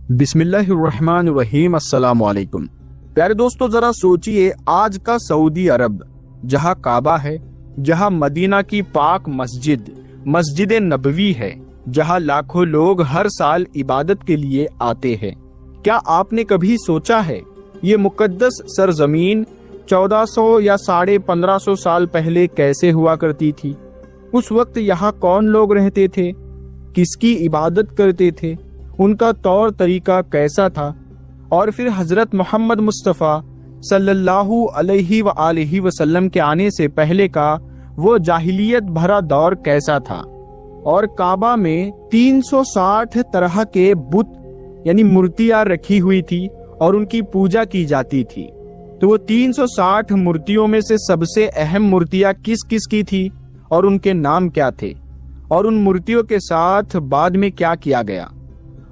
بسم اللہ الرحمن الرحیم۔ السلام علیکم پیارے دوستو، ذرا سوچئے آج کا سعودی عرب، جہاں کعبہ ہے، جہاں مدینہ کی پاک مسجد نبوی ہے، جہاں لاکھوں لوگ ہر سال عبادت کے لیے آتے ہیں، کیا آپ نے کبھی سوچا ہے یہ مقدس سرزمین 1400 یا 1550 سال پہلے کیسے ہوا کرتی تھی؟ اس وقت یہاں کون لوگ رہتے تھے، کس کی عبادت کرتے تھے، ان کا طور طریقہ کیسا تھا، اور پھر حضرت محمد مصطفیٰ صلی اللہ علیہ وآلہ وسلم کے آنے سے پہلے کا وہ جاہلیت بھرا دور کیسا تھا، اور کعبہ میں 360 طرح کے بت یعنی مورتیاں رکھی ہوئی تھی اور ان کی پوجا کی جاتی تھی۔ تو وہ 360 مورتیوں میں سے سب سے اہم مورتیاں کس کس کی تھی اور ان کے نام کیا تھے، اور ان مورتیوں کے ساتھ بعد میں کیا کیا گیا،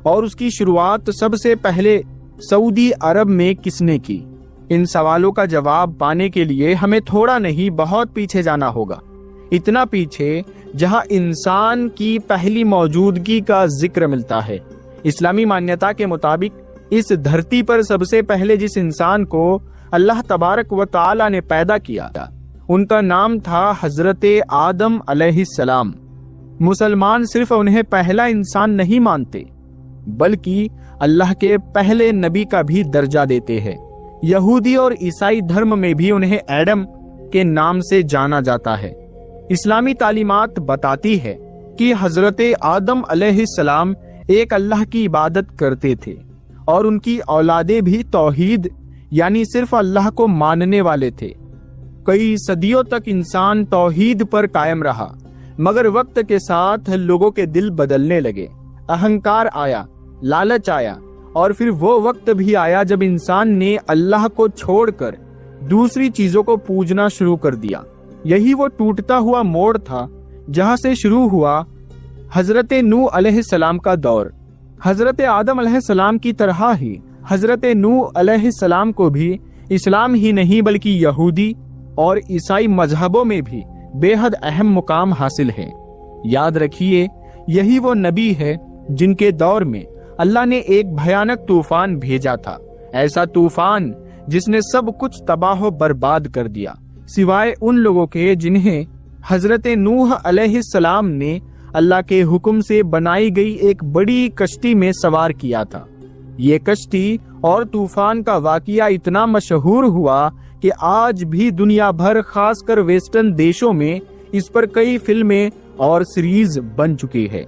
اور اس کی شروعات سب سے پہلے سعودی عرب میں کس نے کی؟ ان سوالوں کا جواب پانے کے لیے ہمیں تھوڑا نہیں بہت پیچھے جانا ہوگا، اتنا پیچھے جہاں انسان کی پہلی موجودگی کا ذکر ملتا ہے۔ اسلامی مانیتا کے مطابق اس دھرتی پر سب سے پہلے جس انسان کو اللہ تبارک و تعالی نے پیدا کیا تھا، ان کا نام تھا حضرت آدم علیہ السلام۔ مسلمان صرف انہیں پہلا انسان نہیں مانتے بلکہ اللہ کے پہلے نبی کا بھی درجہ دیتے ہیں۔ یہودی اور عیسائی دھرم میں بھی انہیں ایڈم کے نام سے جانا جاتا ہے۔ اسلامی تعلیمات بتاتی ہے کہ حضرت آدم علیہ السلام ایک اللہ کی عبادت کرتے تھے، اور ان کی اولادیں بھی توحید یعنی صرف اللہ کو ماننے والے تھے۔ کئی صدیوں تک انسان توحید پر قائم رہا، مگر وقت کے ساتھ لوگوں کے دل بدلنے لگے، اہنکار آیا، لالچ آیا، اور پھر وہ وقت بھی آیا جب انسان نے اللہ کو چھوڑ کر دوسری چیزوں کو پوجنا شروع کر دیا۔ یہی وہ ٹوٹتا ہوا موڑ تھا جہاں سے شروع ہوا حضرت نوح علیہ السلام کا دور۔ حضرت آدم علیہ السلام کی طرح ہی حضرت نوح علیہ السلام کو بھی اسلام ہی نہیں بلکہ یہودی اور عیسائی مذہبوں میں بھی بے حد اہم مقام حاصل ہے۔ یاد رکھیے، یہی وہ نبی ہے جن کے دور میں اللہ نے ایک بھیانک طوفان بھیجا تھا، ایسا طوفان جس نے سب کچھ تباہ و برباد کر دیا، سوائے ان لوگوں کے جنہیں حضرت نوح علیہ السلام نے اللہ کے حکم سے بنائی گئی ایک بڑی کشتی میں سوار کیا تھا۔ یہ کشتی اور طوفان کا واقعہ اتنا مشہور ہوا کہ آج بھی دنیا بھر، خاص کر ویسٹرن دیشوں میں اس پر کئی فلمیں اور سیریز بن چکی ہے۔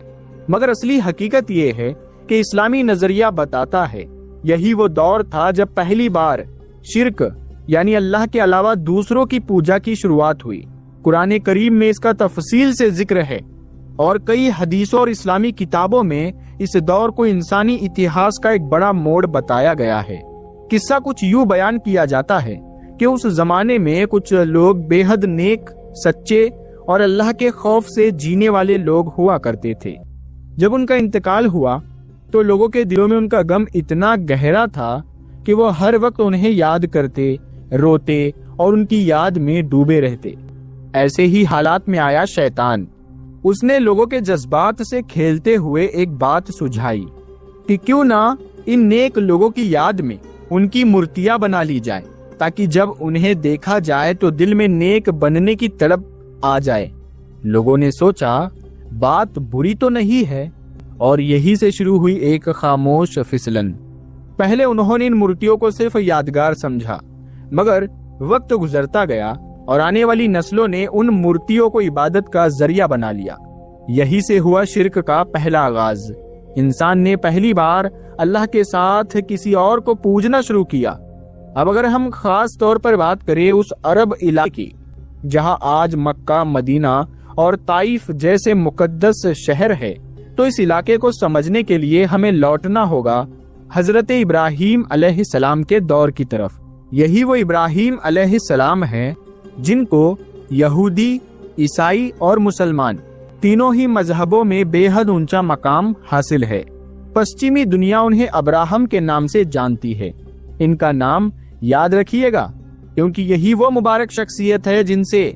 مگر اصلی حقیقت یہ ہے کہ اسلامی نظریہ بتاتا ہے یہی وہ دور تھا جب پہلی بار شرک یعنی اللہ کے علاوہ دوسروں کی پوجا کی شروعات ہوئی۔ قرآن کریم میں اس کا تفصیل سے ذکر ہے، اور کئی حدیثوں اور اسلامی کتابوں میں اس دور کو انسانی اتہاس کا ایک بڑا موڑ بتایا گیا ہے۔ قصہ کچھ یوں بیان کیا جاتا ہے کہ اس زمانے میں کچھ لوگ بے حد نیک، سچے اور اللہ کے خوف سے جینے والے لوگ ہوا کرتے تھے۔ جب ان کا انتقال ہوا تو لوگوں کے دلوں میں ان کا غم اتنا گہرا تھا کہ وہ ہر وقت انہیں یاد کرتے، روتے اور ان کی یاد میں ڈوبے رہتے۔ ایسے ہی حالات میں آیا شیطان۔ اس نے لوگوں کے جذبات سے کھیلتے ہوئے ایک بات سجھائی کہ کیوں نہ ان نیک لوگوں کی یاد میں ان کی مورتیاں بنا لی جائیں، تاکہ جب انہیں دیکھا جائے تو دل میں نیک بننے کی تڑپ آ جائے۔ لوگوں نے سوچا بات بری تو نہیں ہے، اور یہی سے شروع ہوئی ایک خاموش پھسلن۔ پہلے انہوں نے ان مورتیوں کو صرف یادگار سمجھا، مگر وقت گزرتا گیا اور آنے والی نسلوں نے ان مورتیوں کو عبادت کا ذریعہ بنا لیا۔ یہی سے ہوا شرک کا پہلا آغاز۔ انسان نے پہلی بار اللہ کے ساتھ کسی اور کو پوجنا شروع کیا۔ اب اگر ہم خاص طور پر بات کریں اس عرب علاقے کی جہاں آج مکہ، مدینہ اور طائف جیسے مقدس شہر ہے، تو اس علاقے کو سمجھنے کے لیے ہمیں لوٹنا ہوگا حضرت ابراہیم علیہ السلام کے دور کی طرف۔ یہی وہ ابراہیم علیہ السلام ہیں جن کو یہودی، عیسائی اور مسلمان تینوں ہی مذہبوں میں بے حد اونچا مقام حاصل ہے۔ پشچمی دنیا انہیں ابراہم کے نام سے جانتی ہے۔ ان کا نام یاد رکھیے گا، کیونکہ یہی وہ مبارک شخصیت ہے جن سے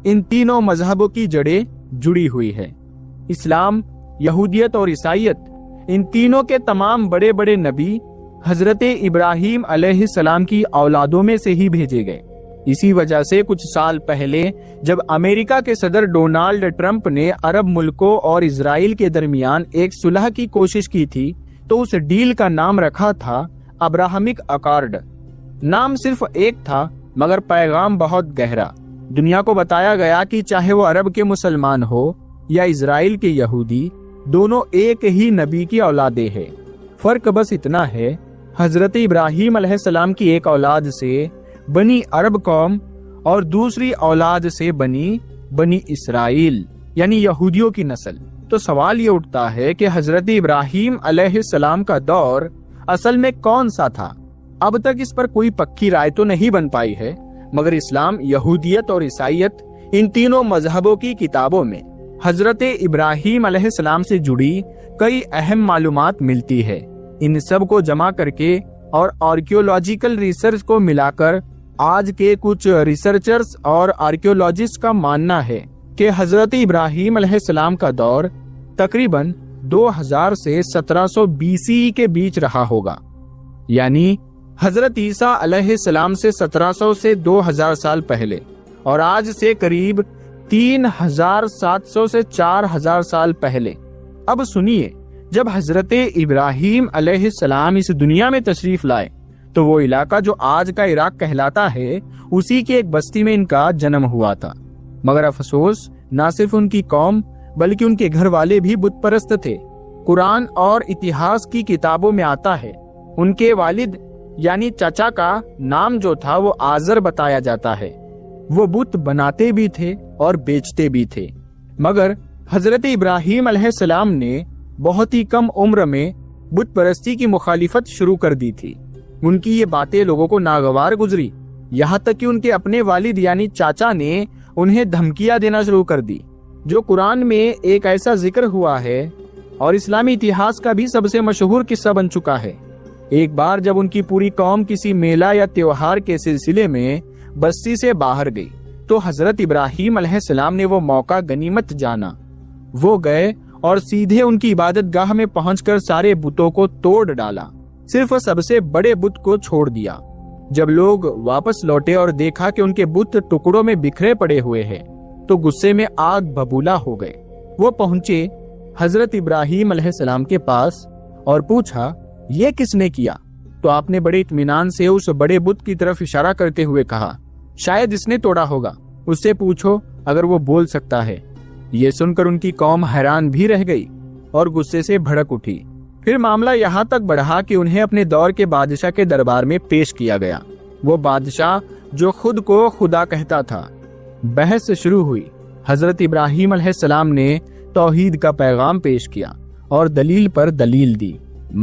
ان تینوں مذہبوں کی جڑیں جڑی ہوئی ہے۔ اسلام، یہودیت اور عیسائیت ان تینوں کے تمام بڑے بڑے نبی حضرت ابراہیم علیہ السلام کی اولادوں میں سے ہی بھیجے گئے۔ اسی وجہ سے کچھ سال پہلے جب امریکہ کے صدر ڈونالڈ ٹرمپ نے عرب ملکوں اور اسرائیل کے درمیان ایک صلح کی کوشش کی تھی تو اس ڈیل کا نام رکھا تھا ابراہمک اکارڈ۔ نام صرف ایک تھا مگر پیغام بہت گہرا۔ دنیا کو بتایا گیا کہ چاہے وہ عرب کے مسلمان ہو یا اسرائیل کے یہودی، دونوں ایک ہی نبی کی اولادیں ہیں۔ فرق بس اتنا ہے، حضرت ابراہیم علیہ السلام کی ایک اولاد سے بنی عرب قوم اور دوسری اولاد سے بنی اسرائیل یعنی یہودیوں کی نسل۔ تو سوال یہ اٹھتا ہے کہ حضرت ابراہیم علیہ السلام کا دور اصل میں کون سا تھا؟ اب تک اس پر کوئی پکی رائے تو نہیں بن پائی ہے، مگر اسلام، یہودیت اور عیسائیت، ان تینوں مذہبوں کی کتابوں میں حضرت ابراہیم علیہ السلام سے جڑی کئی اہم معلومات ملتی ہے۔ ان سب کو جمع کر کے اور آرکیولوجیکل ریسرچ کو ملا کر آج کے کچھ ریسرچرز اور آرکیولوجسٹ کا ماننا ہے کہ حضرت ابراہیم علیہ السلام کا دور تقریباً 2000 سے 1700 BCE کے بیچ رہا ہوگا، یعنی حضرت عیسیٰ علیہ السلام سے 1700 سے 2000 سال پہلے، اور آج سے قریب 3700 سے 4000 سال پہلے۔ اب سنیے، جب حضرت ابراہیم علیہ السلام اس دنیا میں تشریف لائے تو وہ علاقہ جو آج کا عراق کہلاتا ہے، اسی کی ایک بستی میں ان کا جنم ہوا تھا۔ مگر افسوس، نہ صرف ان کی قوم بلکہ ان کے گھر والے بھی بت پرست تھے۔ قرآن اور اتہاس کی کتابوں میں آتا ہے ان کے والد یعنی چچا کا نام جو تھا وہ آزر بتایا جاتا ہے۔ وہ بت بناتے بھی تھے اور بیچتے بھی تھے، مگر حضرت ابراہیم علیہ السلام نے بہت ہی کم عمر میں بت پرستی کی مخالفت شروع کر دی تھی۔ ان کی یہ باتیں لوگوں کو ناگوار گزری، یہاں تک کہ ان کے اپنے والد یعنی چاچا نے انہیں دھمکیاں دینا شروع کر دی، جو قرآن میں ایک ایسا ذکر ہوا ہے اور اسلامی اتہاس کا بھی سب سے مشہور قصہ بن چکا ہے۔ ایک بار جب ان کی پوری قوم کسی میلہ یا تیوہار کے سلسلے میں بستی سے باہر گئی تو حضرت ابراہیم علیہ السلام نے وہ موقع غنیمت جانا۔ وہ گئے اور سیدھے ان کی عبادت گاہ میں پہنچ کر سارے بتوں کو توڑ ڈالا، صرف سب سے بڑے بت کو چھوڑ دیا۔ جب لوگ واپس لوٹے اور دیکھا کہ ان کے بت ٹکڑوں میں بکھرے پڑے ہوئے ہیں تو غصے میں آگ ببولا ہو گئے۔ وہ پہنچے حضرت ابراہیم علیہ السلام کے پاس اور پوچھا، یہ کس نے کیا؟ تو آپ نے بڑے اطمینان سے اس بڑے بت کی طرف اشارہ کرتے ہوئے کہا، شاید اس نے توڑا ہوگا، اس سے پوچھو اگر وہ بول سکتا ہے۔ یہ سن کر ان کی قوم حیران بھی رہ گئی اور غصے سے بھڑک اٹھی۔ پھر معاملہ یہاں تک بڑھا کہ انہیں اپنے دور کے بادشاہ کے دربار میں پیش کیا گیا، وہ بادشاہ جو خود کو خدا کہتا تھا۔ بحث شروع ہوئی۔ حضرت ابراہیم علیہ السلام نے توحید کا پیغام پیش کیا اور دلیل پر دلیل دی،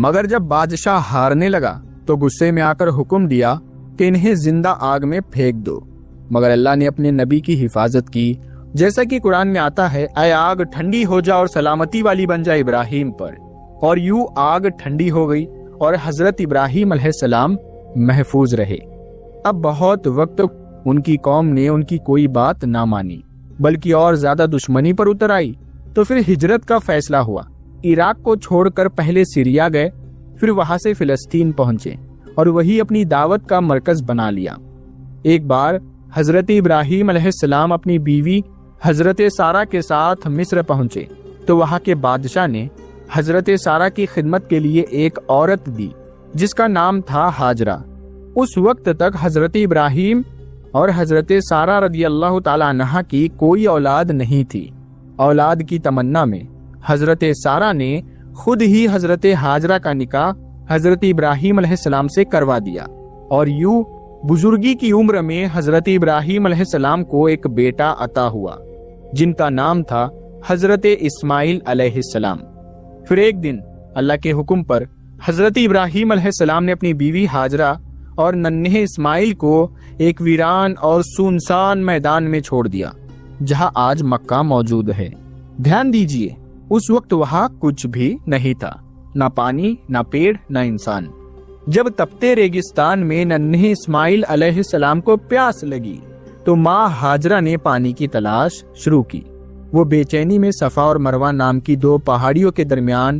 مگر جب بادشاہ ہارنے لگا تو غصے میں آ کر حکم دیا کہ انہیں زندہ آگ میں پھینک دو، مگر اللہ نے اپنے نبی کی حفاظت کی، جیسا کہ قرآن میں آتا ہے، اے آگ ٹھنڈی ہو جا اور سلامتی والی بن جا ابراہیم پر، اور یوں آگ ٹھنڈی ہو گئی اور حضرت ابراہیم علیہ السلام محفوظ رہے۔ اب بہت وقت ان کی قوم نے ان کی کوئی بات نہ مانی بلکہ اور زیادہ دشمنی پر اتر آئی، تو پھر ہجرت کا فیصلہ ہوا۔ عراق کو چھوڑ کر پہلے سیریا گئے، پھر وہاں سے فلسطین پہنچے اور وہی اپنی دعوت کا مرکز بنا لیا۔ ایک بار حضرت ابراہیم علیہ السلام اپنی بیوی حضرت سارہ کے ساتھ مصر پہنچے تو وہاں کے بادشاہ نے حضرت سارہ کی خدمت کے لیے ایک عورت دی جس کا نام تھا ہاجرہ۔ اس وقت تک حضرت ابراہیم اور حضرت سارہ رضی اللہ تعالی عنہا کی کوئی اولاد نہیں تھی۔ اولاد کی تمنا میں حضرت سارہ نے خود ہی حضرت ہاجرہ کا نکاح حضرت ابراہیم علیہ السلام سے کروا دیا، اور یوں بزرگی کی عمر میں حضرت ابراہیم علیہ السلام کو ایک بیٹا عطا ہوا جن کا نام تھا حضرت اسماعیل علیہ السلام۔ پھر ایک دن اللہ کے حکم پر حضرت ابراہیم علیہ السلام نے اپنی بیوی ہاجرہ اور ننھے اسماعیل کو ایک ویران اور سنسان میدان میں چھوڑ دیا جہاں آج مکہ موجود ہے۔ دھیان دیجئے، اس وقت وہاں کچھ بھی نہیں تھا، نہ پانی، نہ پیڑ، نہ انسان۔ جب تپتے ریگستان میں ننھے اسماعیل علیہ السلام کو پیاس لگی تو ماں ہاجرہ نے پانی کی تلاش شروع کی۔ وہ بے چینی میں صفا اور مروہ نام کی دو پہاڑیوں کے درمیان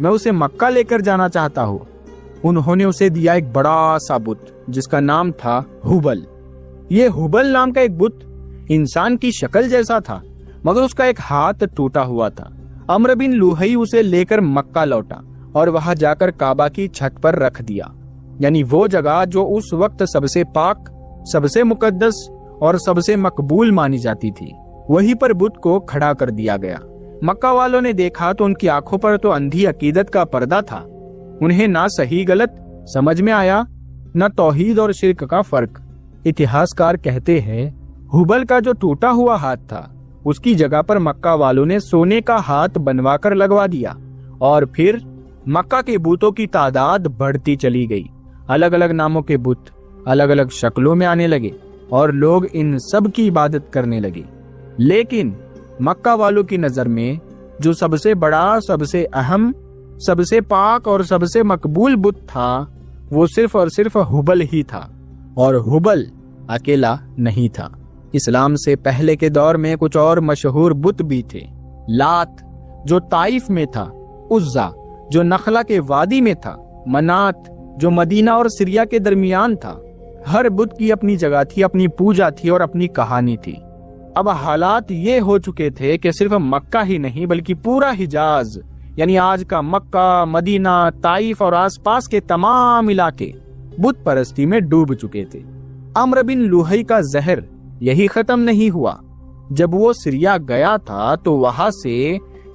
میں اسے مکہ لے کر جانا چاہتا ہوں۔ انہوں نے اسے دیا ایک بڑا سا بت جس کا نام تھا ہبل۔ یہ ہبل نام کا ایک بت انسان کی شکل جیسا تھا، مگر اس کا ایک ہاتھ ٹوٹا ہوا تھا۔ عمرو بن لوہی اسے لے کر مکہ لوٹا اور وہاں جا کر کعبہ کی چھت پر رکھ دیا، یعنی وہ جگہ جو اس وقت سب سے پاک، سب سے مقدس اور سب سے مقبول مانی جاتی تھی، وہیں پر بت کو کھڑا کر دیا گیا۔ مکہ والوں نے دیکھا تو ان کی آنکھوں پر تو اندھی عقیدت کا پردہ تھا۔ انہیں نہ صحیح غلط سمجھ میں آیا، نہ توحید اور شرک کا فرق۔ اتہاسکار کہتے ہیں ہبل کا جو ٹوٹا ہوا ہاتھ تھا اس کی جگہ پر مکہ والوں نے سونے کا ہاتھ بنوا کر لگوا دیا، اور پھر مکہ کے بتوں کی تعداد بڑھتی چلی گئی۔ الگ الگ ناموں کے بت الگ الگ شکلوں میں آنے لگے اور لوگ ان سب کی عبادت کرنے لگے۔ لیکن مکہ والوں کی نظر میں جو سب سے بڑا، سب سے اہم، سب سے پاک اور سب سے مقبول بت تھا وہ صرف اور صرف ہبل ہی تھا، اور ہبل اکیلا نہیں تھا۔ اسلام سے پہلے کے دور میں کچھ اور مشہور بت بھی تھے۔ لات جو طائف میں تھا، عزا جو نخلا کے وادی میں تھا، منات جو مدینہ اور سریا کے درمیان تھا۔ ہر بت کی اپنی جگہ تھی، اپنی پوجا تھی اور اپنی کہانی تھی۔ اب حالات یہ ہو چکے تھے کہ صرف مکہ ہی نہیں بلکہ پورا حجاز، یعنی آج کا مکہ، مدینہ، طائف اور آس پاس کے تمام علاقے بت پرستی میں ڈوب چکے تھے۔ عمرو بن لوہی کا زہر یہی ختم نہیں ہوا۔ جب وہ سریا گیا تھا تو وہاں سے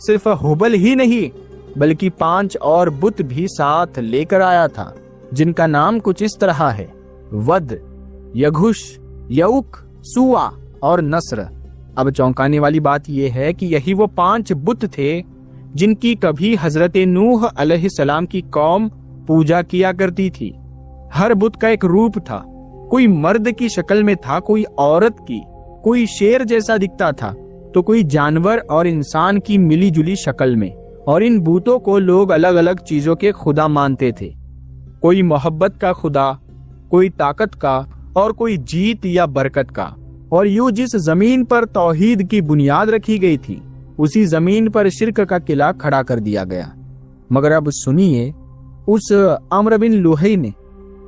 صرف ہبل ہی نہیں بلکہ 5 اور بت بھی ساتھ لے کر آیا تھا، جن کا نام کچھ اس طرح ہے: ود، یگھش، یعوق، سوا اور نصر۔ اب چونکانے والی بات یہ ہے کہ یہی وہ 5 بت تھے جن کی کبھی حضرت نوح علیہ السلام کی قوم پوجا کیا کرتی تھی۔ ہر بت کا ایک روپ تھا، کوئی مرد کی شکل میں تھا، کوئی عورت کی، کوئی شیر جیسا دکھتا تھا تو کوئی جانور اور انسان کی ملی جلی شکل میں۔ اور ان بتوں کو لوگ الگ الگ چیزوں کے خدا مانتے تھے، کوئی محبت کا خدا، کوئی طاقت کا اور کوئی جیت یا برکت کا۔ اور یوں جس زمین پر توحید کی بنیاد رکھی گئی تھی اسی زمین پر شرک کا قلعہ کھڑا کر دیا گیا۔ مگر اب سنیے، اس عمرو بن لوہی نے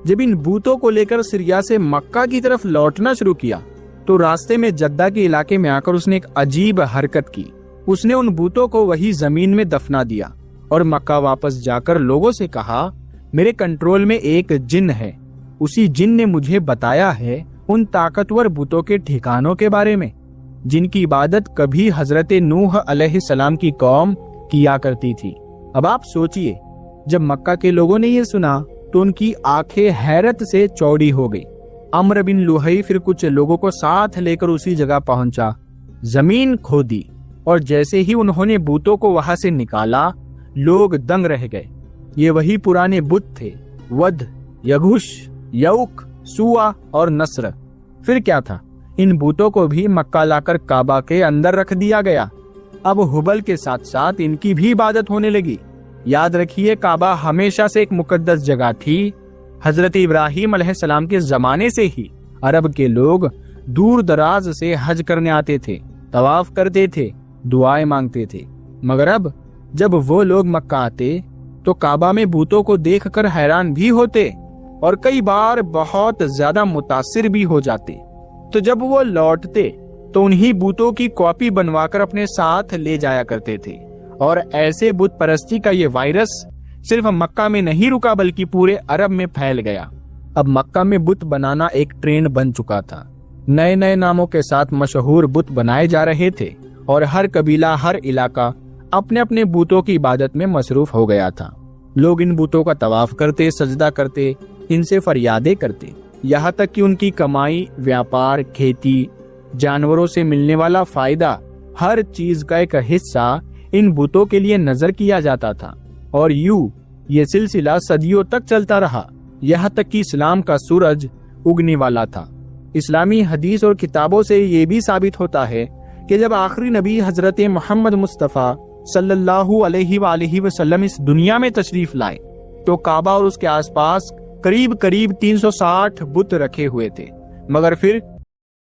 جب ان بتوں کو لے کر سریا سے مکہ کی طرف لوٹنا شروع کیا تو راستے میں جدہ کے علاقے میں آ کر اس نے ایک عجیب حرکت کی۔ اس نے ان بتوں کو وہی زمین میں دفنا دیا اور مکہ واپس جا کر لوگوں سے کہا، میرے کنٹرول میں ایک جن ہے، اسی جن نے مجھے بتایا ہے ان طاقتور بتوں کے ٹھکانوں کے بارے میں جن کی عبادت کبھی حضرت نوح علیہ السلام کی قوم کیا کرتی تھی۔ اب آپ سوچئے، جب مکہ کے لوگوں نے یہ سنا تو ان کی آنکھیں حیرت سے چوڑی ہو گئی۔ عمرو بن لوہی پھر کچھ لوگوں کو ساتھ لے کر اسی جگہ پہنچا، زمین کھودی، اور جیسے ہی انہوں نے بتوں کو وہاں سے نکالا لوگ دنگ رہ گئے۔ یہ وہی پرانے بت تھے، ود، یگھش، یعوق، سوا اور نصر۔ پھر کیا تھا، ان بتوں کو بھی مکہ لا کر کعبہ کے اندر رکھ دیا گیا۔ اب ہبل کے ساتھ ساتھ ان کی بھی عبادت ہونے لگی۔ یاد رکھیے، کعبہ ہمیشہ سے ایک مقدس جگہ تھی۔ حضرت ابراہیم علیہ السلام کے زمانے سے ہی عرب کے لوگ دور دراز سے حج کرنے آتے تھے، طواف کرتے تھے، دعائیں مانگتے تھے۔ مگر اب جب وہ لوگ مکہ آتے تو کعبہ میں بتوں کو دیکھ کر حیران بھی ہوتے اور کئی بار بہت زیادہ متاثر بھی ہو جاتے۔ تو جب وہ لوٹتے تو انہی بتوں کی کاپی بنوا کر اپنے ساتھ لے جایا کرتے تھے، اور ایسے بت پرستی کا یہ وائرس صرف مکہ میں نہیں رکا بلکہ پورے عرب میں پھیل گیا۔ اب مکہ میں بت بنانا ایک ٹرینڈ بن چکا تھا، نئے نئے ناموں کے ساتھ مشہور بت بنائے جا رہے تھے، اور ہر قبیلہ، ہر علاقہ اپنے اپنے بتوں کی عبادت میں مصروف ہو گیا تھا۔ لوگ ان بتوں کا طواف کرتے، سجدہ کرتے، ان سے فریادیں کرتے، یہاں تک کہ ان کی کمائی، ویاپار، کھیتی، جانوروں سے ملنے والا فائدہ، ہر چیز کا ایک حصہ ان بتوں کے لیے نظر کیا جاتا تھا۔ اور یوں یہ سلسلہ صدیوں تک چلتا رہا، یہاں تک کہ اسلام کا سورج اگنے والا تھا۔ اسلامی حدیث اور کتابوں سے یہ بھی ثابت ہوتا ہے کہ جب آخری نبی حضرت محمد مصطفیٰ صلی اللہ علیہ وآلہ وسلم اس دنیا میں تشریف لائے تو کعبہ اور اس کے آس پاس قریب 360 بت رکھے ہوئے تھے، مگر پھر